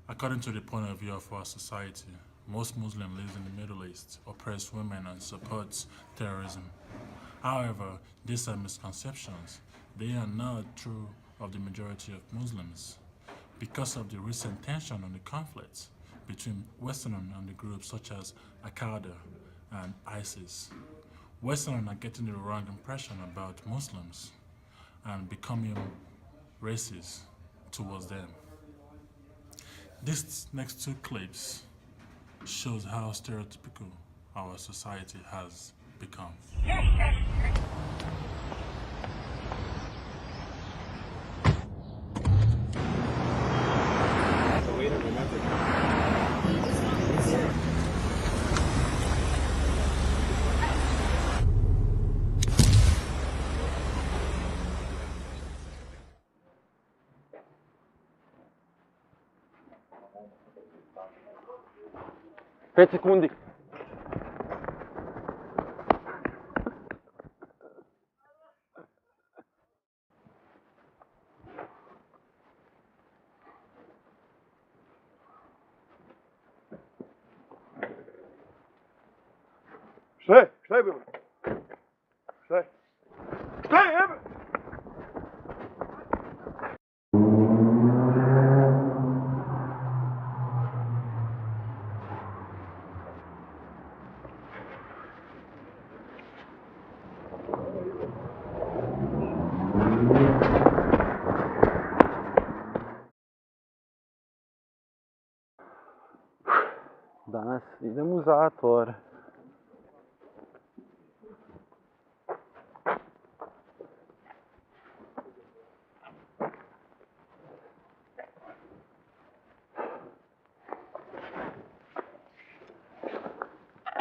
According to the point of view of our society, most Muslims live in the Middle East, oppress women, and supports terrorism. However, these are misconceptions. They are not true of the majority of Muslims. Because of the recent tension on the conflicts between Westerners and the groups such as Al-Qaeda and ISIS, Westerners are getting the wrong impression about Muslims and becoming racist towards them. These next two clips shows how stereotypical our society has become. Pet sekundi. Šta je bilo? Šta je? Šta je, jebe? Danas idem u zatvor.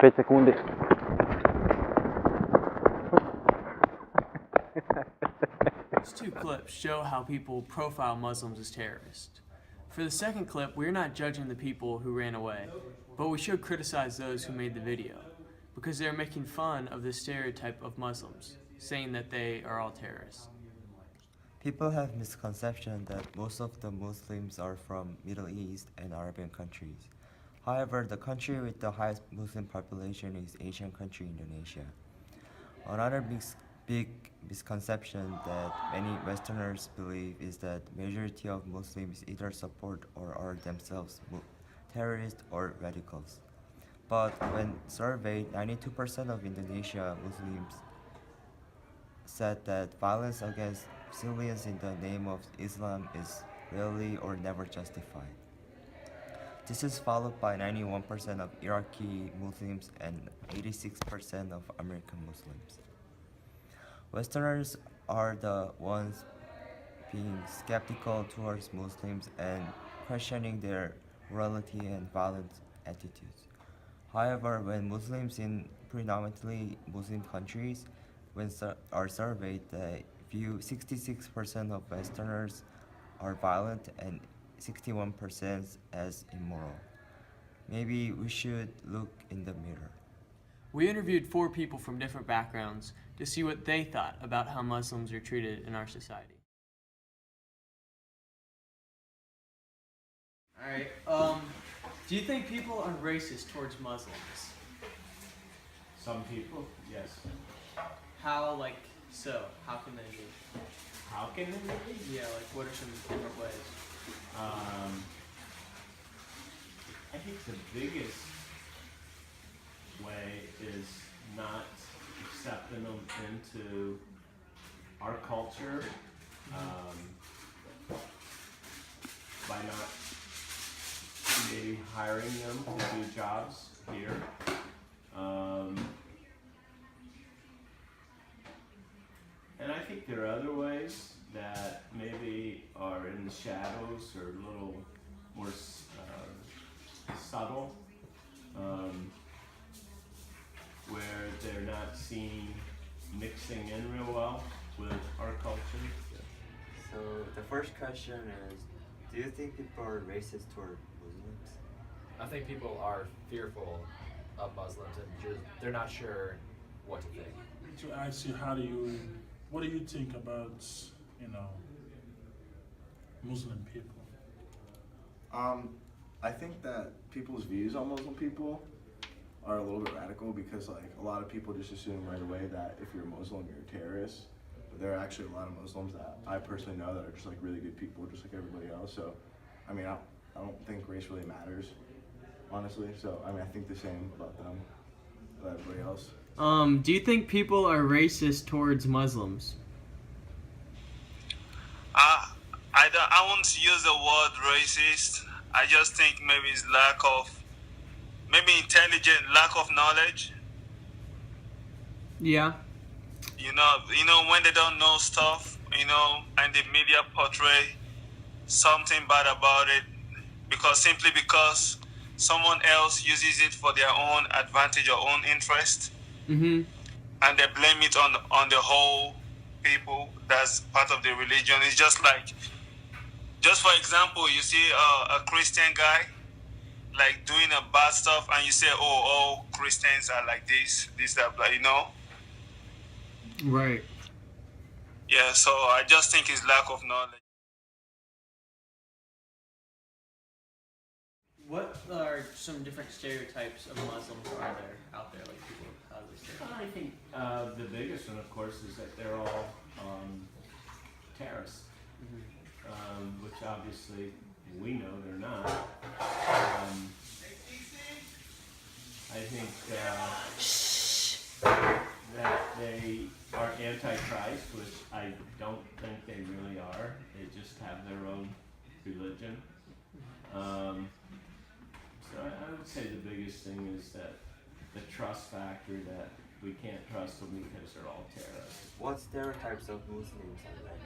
Pet sekundi. These two clips show how people profile Muslims as terrorists. For the second clip, we're not judging the people who ran away, but we should criticize those who made the video, because they're making fun of the stereotype of Muslims, saying that they are all terrorists. People have misconception that most of the Muslims are from Middle East and Arabian countries. However, the country with the highest Muslim population is Asian country Indonesia. Another big misconception that many Westerners believe is that majority of Muslims either support or are themselves terrorists or radicals. But when surveyed, 92% of Indonesia Muslims said that violence against civilians in the name of Islam is rarely or never justified. This is followed by 91% of Iraqi Muslims and 86% of American Muslims. Westerners are the ones being skeptical towards Muslims and questioning their morality and violent attitudes. However, when Muslims in predominantly Muslim countries are surveyed, they view 66% of Westerners are violent and 61% as immoral. Maybe we should look in the mirror. We interviewed 4 people from different backgrounds to see what they thought about how Muslims are treated in our society. Alright, do you think people are racist towards Muslims? Some people, yes. How, so? How can they be? How can they be? Yeah, what are some different ways? I think the biggest way is not accepting them into our culture by not maybe hiring them to do jobs here. And I think there are other ways that maybe are in the shadows or a little more subtle, where they're not seen mixing in real well with our culture. So the first question is, do you think people are racist toward Muslims? I think people are fearful of Muslims and they're not sure what to think. To ask you, what do you think about, Muslim people? I think that people's views on Muslim people are a little bit radical because like a lot of people just assume right away that if you're Muslim, you're a terrorist. But there are actually a lot of Muslims that I personally know that are just like really good people, just like everybody else. So, I mean, I don't think race really matters, honestly. So, I mean, I think the same about them, about everybody else. Do you think people are racist towards Muslims? I won't use the word racist. I just think maybe it's maybe intelligent lack of knowledge. Yeah. You know when they don't know stuff, and the media portray something bad about it simply because someone else uses it for their own advantage or own interest, Mm-hmm. and they blame it on the whole people that's part of the religion. It's just like, just for example, you see a Christian guy like doing a bad stuff, and you say, "Oh, all Christians are like this, that, blah," Right. Yeah. So I just think it's lack of knowledge. What are some different stereotypes of Muslims are there out there? Like people, how do they stereotype? I think the biggest one, of course, is that they're all terrorists, which obviously we know they're not. I think that they are anti-Christ, which I don't think they really are. They just have their own religion. So I would say the biggest thing is that the trust factor, that we can't trust them because they're all terrorists. What stereotypes of Muslims are there?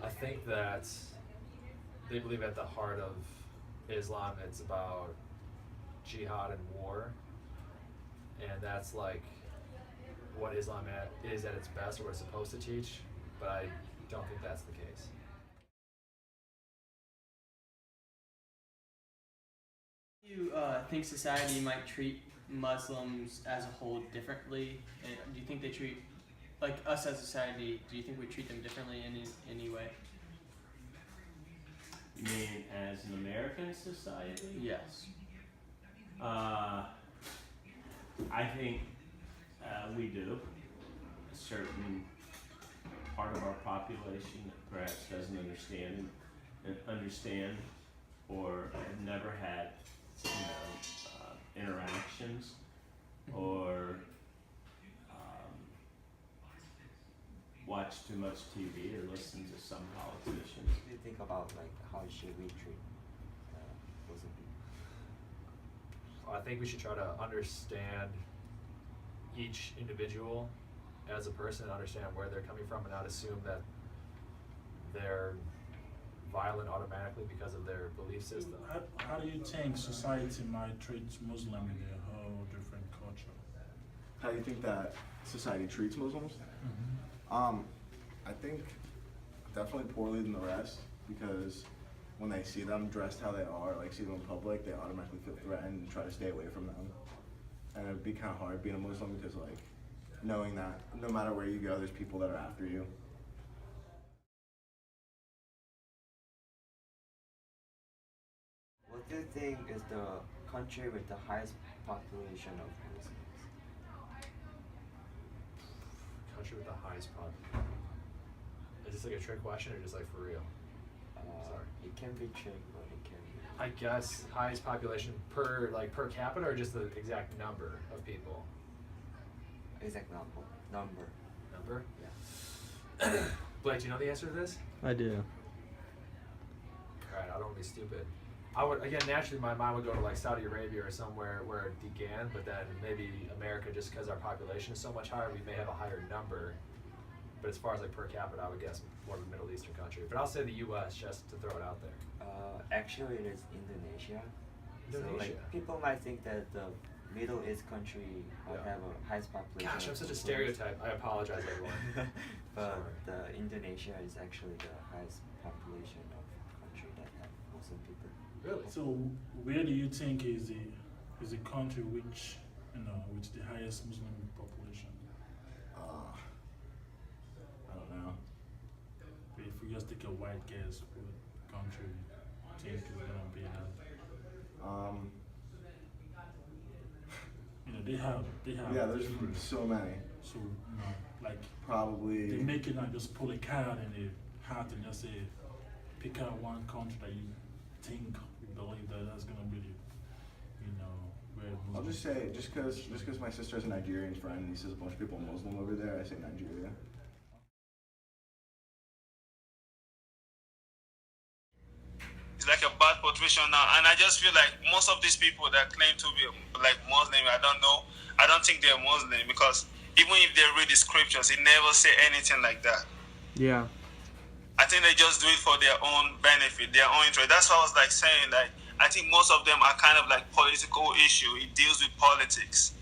I think that they believe at the heart of Islam it's about jihad and war, and that's like what Islam is at its best, or what it's supposed to teach, but I don't think that's the case. Do you think society might treat Muslims as a whole differently? And do you think they treat, like us as a society, do you think we treat them differently in any way? You mean as an American society? Yes. I think we do. A certain part of our population that perhaps doesn't understand or have never had, interactions or watch too much TV or listen to some politicians. What do you think about like how should we treat Muslim people? I think we should try to understand each individual as a person and understand where they're coming from, and not assume that they're violent automatically because of their belief system. How do you think society might treat Muslim in a whole different culture? How do you think that society treats Muslims? I think definitely poorly than the rest, because when they see them dressed how they are, like see them in public, they automatically feel threatened and try to stay away from them. And it'd be kind of hard being a Muslim because like knowing that no matter where you go, there's people that are after you. What do you think is the country with the highest population of Muslims? Country with the highest population. Is this like a trick question or just like for real? Sorry. It can be trick, but it can be. I guess highest population per capita, or just the exact number of people? Exact number. Number? Yeah. Blake, do you know the answer to this? I do. Alright, I don't want to be stupid. I would, again, naturally my mind would go to like Saudi Arabia or somewhere where it began, but then maybe America, just because our population is so much higher, we may have a higher number. But as far as like per capita, I would guess more of a Middle Eastern country. But I'll say the U.S. just to throw it out there. Actually, it is Indonesia. So Indonesia. like people might think that the Middle East country might have a highest population. Gosh, I'm of such a Muslims. stereotype. I apologize, everyone. But Sorry. the Indonesia is actually the highest population of country that have Muslim people. Really? So where do you think is the country which with the highest Muslim population? I don't know. But if we just take a wide guess, country think is gonna be that? You know, they have. Yeah, there's so many. So you know, like they Probably. make it not just pull a card in the hat and just say, pick out one country that you think you believe that that's gonna be the, you know, where I'll Muslims. just say, just cause my sister has a Nigerian friend and he says a bunch of people are Muslim over there, I say Nigeria. It's like a bad portrayal now, and I just feel like most of these people that claim to be like Muslim, I don't know, I don't think they're Muslim, because even if they read the scriptures, it never say anything like that. Yeah. I think they just do it for their own benefit, their own interest. That's why I was like saying, like, I think most of them are kind of like political issue. It deals with politics.